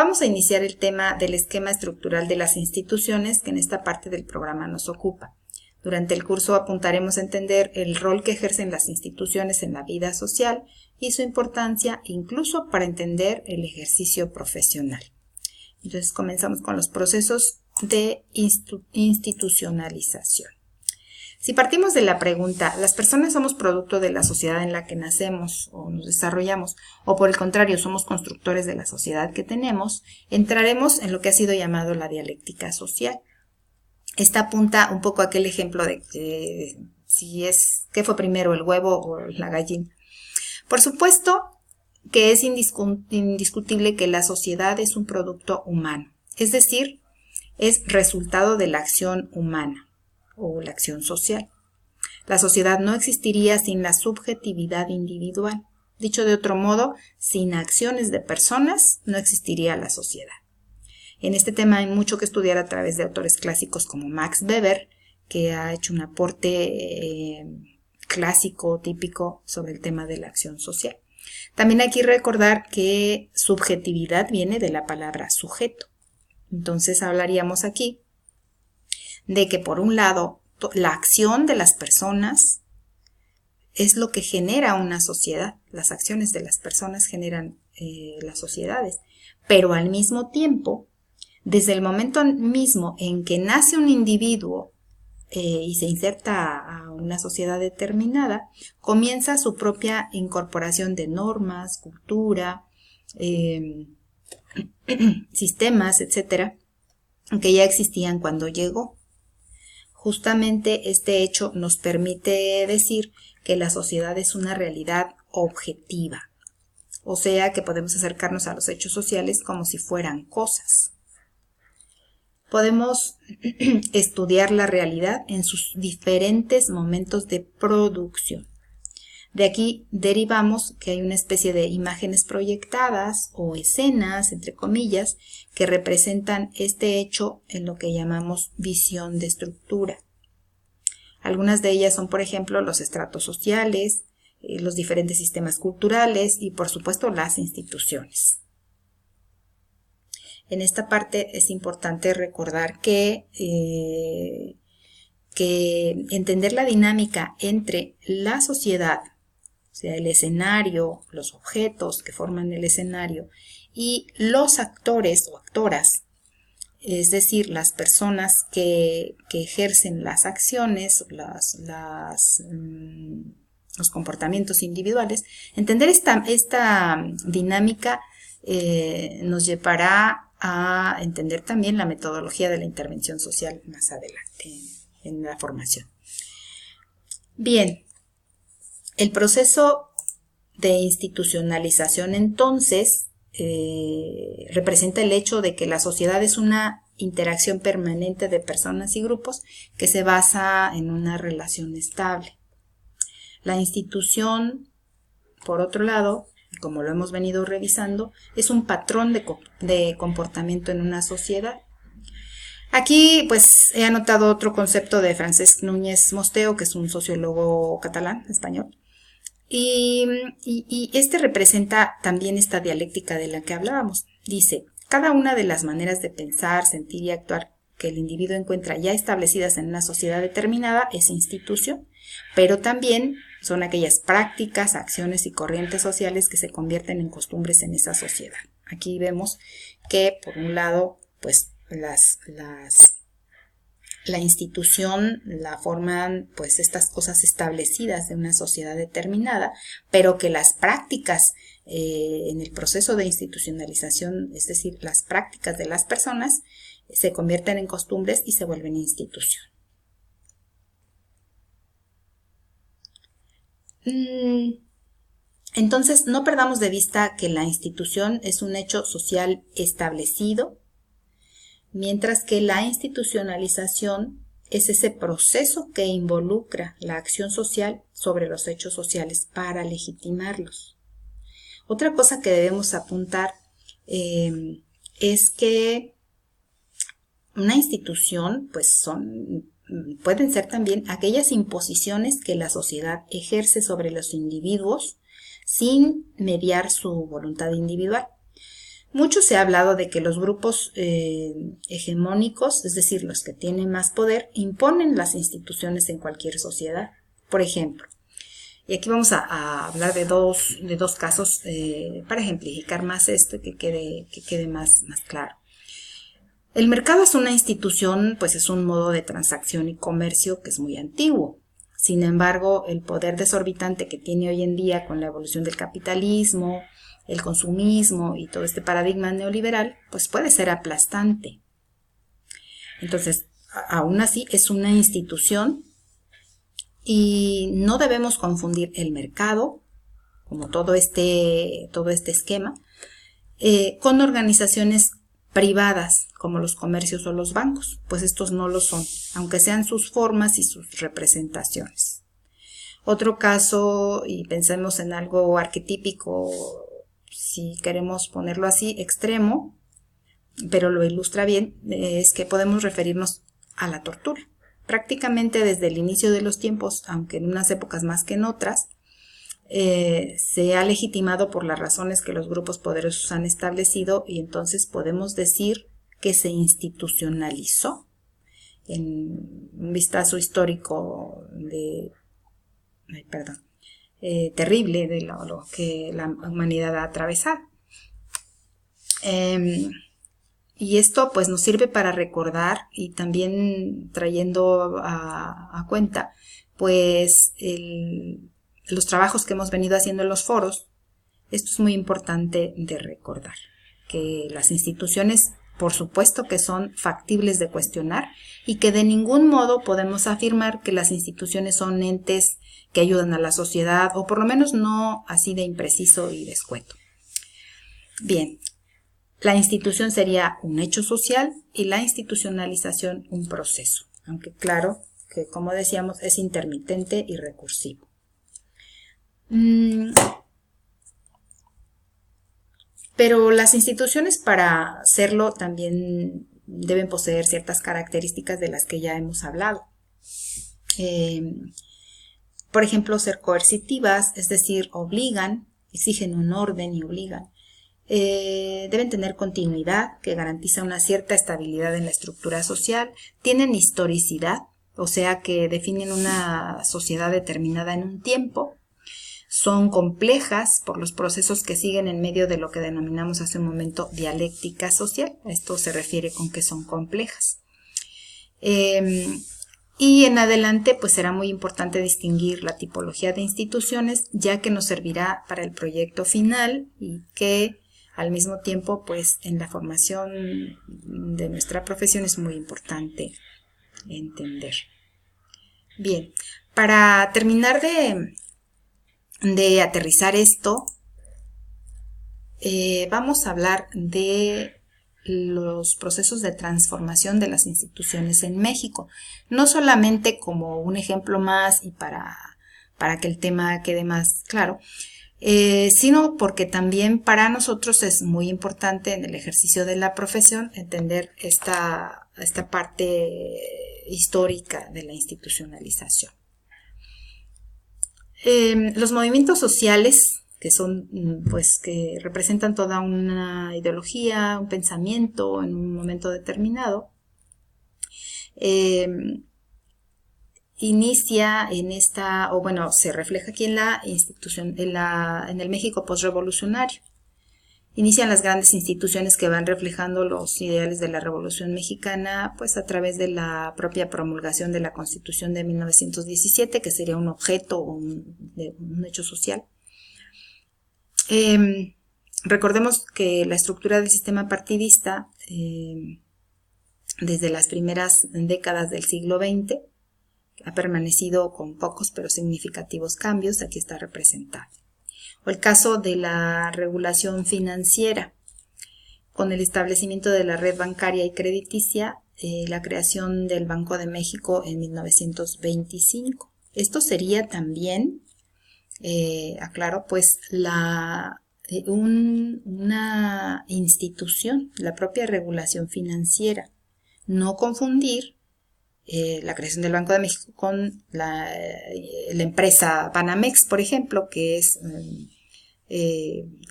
vamos a iniciar el tema del esquema estructural de las instituciones que en esta parte del programa nos ocupa. Durante el curso apuntaremos a entender el rol que ejercen las instituciones en la vida social y su importancia incluso para entender el ejercicio profesional. Entonces comenzamos con los procesos de institucionalización. Si partimos de la pregunta, ¿las personas somos producto de la sociedad en la que nacemos o nos desarrollamos, o por el contrario somos constructores de la sociedad que tenemos? Entraremos en lo que ha sido llamado la dialéctica social. Esta apunta un poco a aquel ejemplo de que ¿qué fue primero, el huevo o la gallina? Por supuesto que es indiscutible que la sociedad es un producto humano, es decir, es resultado de la acción humana o la acción social. La sociedad no existiría sin la subjetividad individual. Dicho de otro modo, sin acciones de personas no existiría la sociedad. En este tema hay mucho que estudiar a través de autores clásicos como Max Weber, que ha hecho un aporte clásico, típico sobre el tema de la acción social. También hay que recordar que subjetividad viene de la palabra sujeto. Entonces hablaríamos aquí de que por un lado la acción de las personas es lo que genera una sociedad. Las acciones de las personas generan las sociedades, pero al mismo tiempo, desde el momento mismo en que nace un individuo y se inserta a una sociedad determinada, comienza su propia incorporación de normas, cultura, sistemas, etcétera, que ya existían cuando llegó. Justamente este hecho nos permite decir que la sociedad es una realidad objetiva, o sea que podemos acercarnos a los hechos sociales como si fueran cosas. Podemos estudiar la realidad en sus diferentes momentos de producción. De aquí derivamos que hay una especie de imágenes proyectadas o escenas, entre comillas, que representan este hecho en lo que llamamos visión de estructura. Algunas de ellas son, por ejemplo, los estratos sociales, los diferentes sistemas culturales y, por supuesto, las instituciones. En esta parte es importante recordar que entender la dinámica entre la sociedad, o sea, el escenario, los objetos que forman el escenario, y los actores o actoras, es decir, las personas que ejercen las acciones, los comportamientos individuales. Entender esta dinámica nos llevará a entender también la metodología de la intervención social más adelante en la formación. Bien, el proceso de institucionalización entonces representa el hecho de que la sociedad es una interacción permanente de personas y grupos que se basa en una relación estable. La institución, por otro lado, como lo hemos venido revisando, es un patrón de comportamiento en una sociedad. Aquí pues he anotado otro concepto de Francesc Núñez Mosteo, que es un sociólogo catalán, español, y este representa también esta dialéctica de la que hablábamos. Dice, cada una de las maneras de pensar, sentir y actuar que el individuo encuentra ya establecidas en una sociedad determinada es institución, pero también son aquellas prácticas, acciones y corrientes sociales que se convierten en costumbres en esa sociedad. Aquí vemos que, por un lado, pues la institución la forman pues estas cosas establecidas de una sociedad determinada, pero que las prácticas en el proceso de institucionalización, es decir, las prácticas de las personas, se convierten en costumbres y se vuelven institución. Entonces, no perdamos de vista que la institución es un hecho social establecido, mientras que la institucionalización es ese proceso que involucra la acción social sobre los hechos sociales para legitimarlos. Otra cosa que debemos apuntar es que una institución, pues pueden ser también aquellas imposiciones que la sociedad ejerce sobre los individuos sin mediar su voluntad individual. Mucho se ha hablado de que los grupos hegemónicos, es decir, los que tienen más poder, imponen las instituciones en cualquier sociedad. Por ejemplo, y aquí vamos a hablar de dos casos para ejemplificar más esto y que quede más claro. El mercado es una institución, pues es un modo de transacción y comercio que es muy antiguo. Sin embargo, el poder desorbitante que tiene hoy en día con la evolución del capitalismo, el consumismo y todo este paradigma neoliberal, pues puede ser aplastante. Entonces, aún así, es una institución y no debemos confundir el mercado, como todo este esquema, con organizaciones privadas, como los comercios o los bancos, pues estos no lo son, aunque sean sus formas y sus representaciones. Otro caso, y pensemos en algo arquetípico, si queremos ponerlo así, extremo, pero lo ilustra bien, es que podemos referirnos a la tortura. Prácticamente desde el inicio de los tiempos, aunque en unas épocas más que en otras, se ha legitimado por las razones que los grupos poderosos han establecido y entonces podemos decir que se institucionalizó. En un vistazo histórico terrible de lo que la humanidad ha atravesado. Y esto pues nos sirve para recordar y también trayendo a cuenta pues los trabajos que hemos venido haciendo en los foros. Esto es muy importante de recordar, que las instituciones por supuesto que son factibles de cuestionar y que de ningún modo podemos afirmar que las instituciones son entes que ayudan a la sociedad, o por lo menos no así de impreciso y de escueto. Bien, la institución sería un hecho social y la institucionalización un proceso, aunque claro que como decíamos es intermitente y recursivo. Pero las instituciones para hacerlo también deben poseer ciertas características de las que ya hemos hablado. Por ejemplo, ser coercitivas, es decir, obligan, exigen un orden y obligan. Deben tener continuidad, que garantiza una cierta estabilidad en la estructura social. Tienen historicidad, o sea que definen una sociedad determinada en un tiempo. Son complejas por los procesos que siguen en medio de lo que denominamos hace un momento dialéctica social. A esto se refiere con que son complejas. Y en adelante pues será muy importante distinguir la tipología de instituciones, ya que nos servirá para el proyecto final y que al mismo tiempo pues en la formación de nuestra profesión es muy importante entender. Bien, para terminar de aterrizar esto, vamos a hablar de los procesos de transformación de las instituciones en México, no solamente como un ejemplo más y para que el tema quede más claro, sino porque también para nosotros es muy importante en el ejercicio de la profesión entender esta parte histórica de la institucionalización. Los movimientos sociales, que son, pues, que representan toda una ideología, un pensamiento en un momento determinado, inicia en se refleja aquí en la institución, en el México postrevolucionario. Inician las grandes instituciones que van reflejando los ideales de la Revolución Mexicana, pues a través de la propia promulgación de la Constitución de 1917, que sería un objeto o un hecho social. Recordemos que la estructura del sistema partidista, desde las primeras décadas del siglo XX, ha permanecido con pocos pero significativos cambios. Aquí está representado. O el caso de la regulación financiera, con el establecimiento de la red bancaria y crediticia, la creación del Banco de México en 1925. Esto sería también, aclaro, pues una institución, la propia regulación financiera. No confundir la creación del Banco de México con la empresa Banamex, por ejemplo, que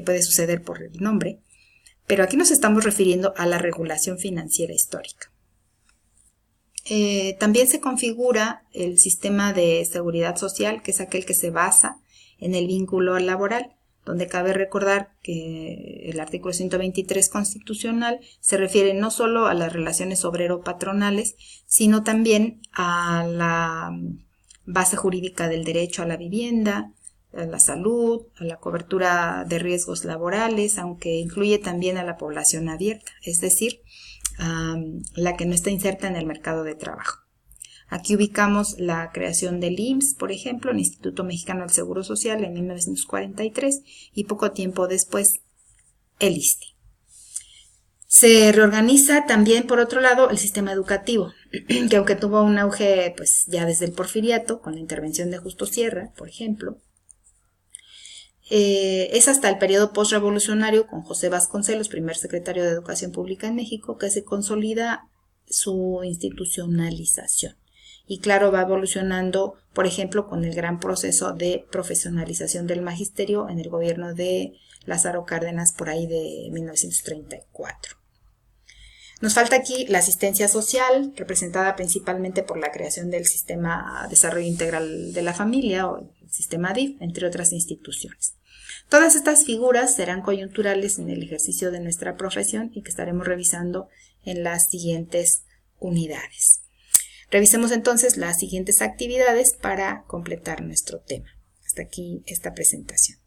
puede suceder por el nombre, Pero aquí nos estamos refiriendo a la regulación financiera histórica. También se configura el sistema de seguridad social, que es aquel que se basa en el vínculo laboral, donde cabe recordar que el artículo 123 constitucional se refiere no solo a las relaciones obrero-patronales, sino también a la base jurídica del derecho a la vivienda, a la salud, a la cobertura de riesgos laborales, aunque incluye también a la población abierta, es decir, la que no está inserta en el mercado de trabajo. Aquí ubicamos la creación del IMSS, por ejemplo, el Instituto Mexicano del Seguro Social en 1943 y poco tiempo después el ISSSTE. Se reorganiza también, por otro lado, el sistema educativo, que aunque tuvo un auge pues ya desde el Porfiriato, con la intervención de Justo Sierra, por ejemplo, es hasta el periodo postrevolucionario con José Vasconcelos, primer secretario de Educación Pública en México, que se consolida su institucionalización. Y claro, va evolucionando, por ejemplo, con el gran proceso de profesionalización del magisterio en el gobierno de Lázaro Cárdenas por ahí de 1934. Nos falta aquí la asistencia social, representada principalmente por la creación del Sistema de Desarrollo Integral de la Familia, o el sistema DIF, entre otras instituciones. Todas estas figuras serán coyunturales en el ejercicio de nuestra profesión y que estaremos revisando en las siguientes unidades. Revisemos entonces las siguientes actividades para completar nuestro tema. Hasta aquí esta presentación.